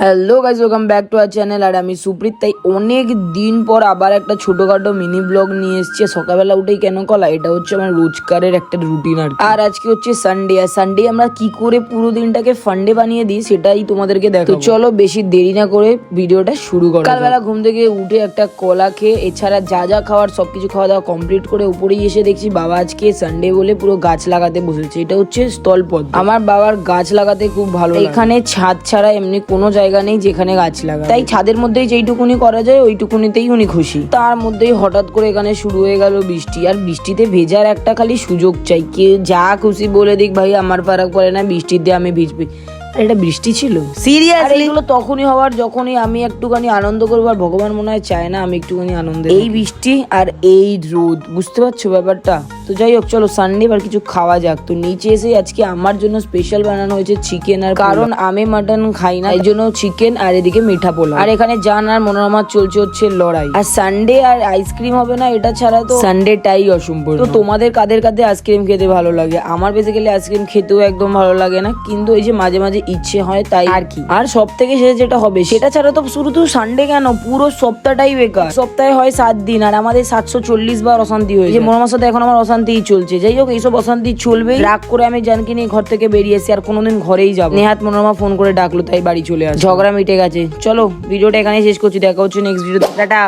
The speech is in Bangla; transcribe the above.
Hello guys, welcome back to our channel. আর আমি সুপ্রীত। তাই অনেক দিন পর আবার একটা ছোটখাটো মিনি ব্লগ নিয়ে এসেছি। সকালবেলা উঠেই কেন কলা, এটা হচ্ছে আমার রোজকারের একটা রুটিন। আর আজকে হচ্ছে সানডে। আর সানডে আমরা কি করে পুরো দিনটাকে ফান্ডে বানিয়ে দিই সেটাই তোমাদেরকে দেখাবো। তো চলো বেশি দেরি না করে ভিডিওটা শুরু করো। সকালবেলা ঘুম থেকে উঠে একটা কলা খেয়ে, এছাড়া যা যা খাওয়ার সবকিছু খাওয়া দাওয়া কমপ্লিট করে উপরেই এসে দেখছি বাবা আজকে সানডে বলে পুরো গাছ লাগাতে বসেছে। এটা হচ্ছে স্থলপদ্ম। আমার বাবার গাছ লাগাতে খুব ভালো। এখানে ছাদ ছাড়া এমনি কোনো জায়গা নেই যেখানে গাছ লাগা, তাই ছাদের মধ্যেই যেইটুকুনি করা যায় ওইটুকুনিতেই উনি খুশি। তার মধ্যেই হঠাৎ করে এখানে শুরু হয়ে গেল বৃষ্টি। আর বৃষ্টিতে ভেজার একটা খালি সুযোগ চাই, কে যা খুশি বলে দিক ভাই, আমার ফারাক পড়ে না, বৃষ্টিতে আমি ভিজবি। এটা বৃষ্টি ছিল সিরিয়াসলি। এগুলো তখনই হওয়ার যখনই আমি একটুখানি আনন্দ করবো, আর ভগবান মনে হয় চায় না আমি একটুখানি আনন্দ। এই বৃষ্টি আর এই রোদ, বুঝতে পারছো ব্যাপারটা? তো যাই হোক, চলো সানডে এবার কিছু খাওয়া যাক। তো নিচে এসে আজকে আমার জন্য স্পেশাল বানানো হয়েছে চিকেন। আর কারণ আমি মাটন খাই না, এই জন্য চিকেন আর এদিকে মিঠা পোলাও। আর এখানে জান আর মনোরমার চলছে হচ্ছে লড়াই। আর সানডে আর আইসক্রিম হবে না, এটা ছাড়া তো সানডেটাই অসম্পূর্ণ। তো তোমাদের কাদের কাদের আইসক্রিম খেতে ভালো লাগে? আমার বেসিক্যালি আইসক্রিম খেতেও একদম ভালো লাগে না, কিন্তু এই যে মাঝে মাঝে ইচ্ছে হয় তাই আর কি। আর সব থেকে শেষ যেটা হবে সেটা ছাড়া তো শুধু সানডে কেন, পুরো সপ্তাহটাই বেকার। সপ্তাহে হয় 7 দিন, আর আমাদের 740 বার অশান্তি হয়েছে। মনোরমার সাথে এখন আমার অশান্তিই চলছে। যাই হোক, এইসব অশান্তি চলবে। রাগ করে আমি জানকি নিয়ে ঘর থেকে বেরিয়েছি, আর কোনোদিন ঘরেই যাবো। নেহাত মনোরমা ফোন করে ডাকলো, তাই বাড়ি চলে আসে। ঝগড়া মিটে গেছে। চলো ভিডিওটা এখানেই শেষ করছি, দেখা হচ্ছে নেক্সট ভিডিওতে। টাটা।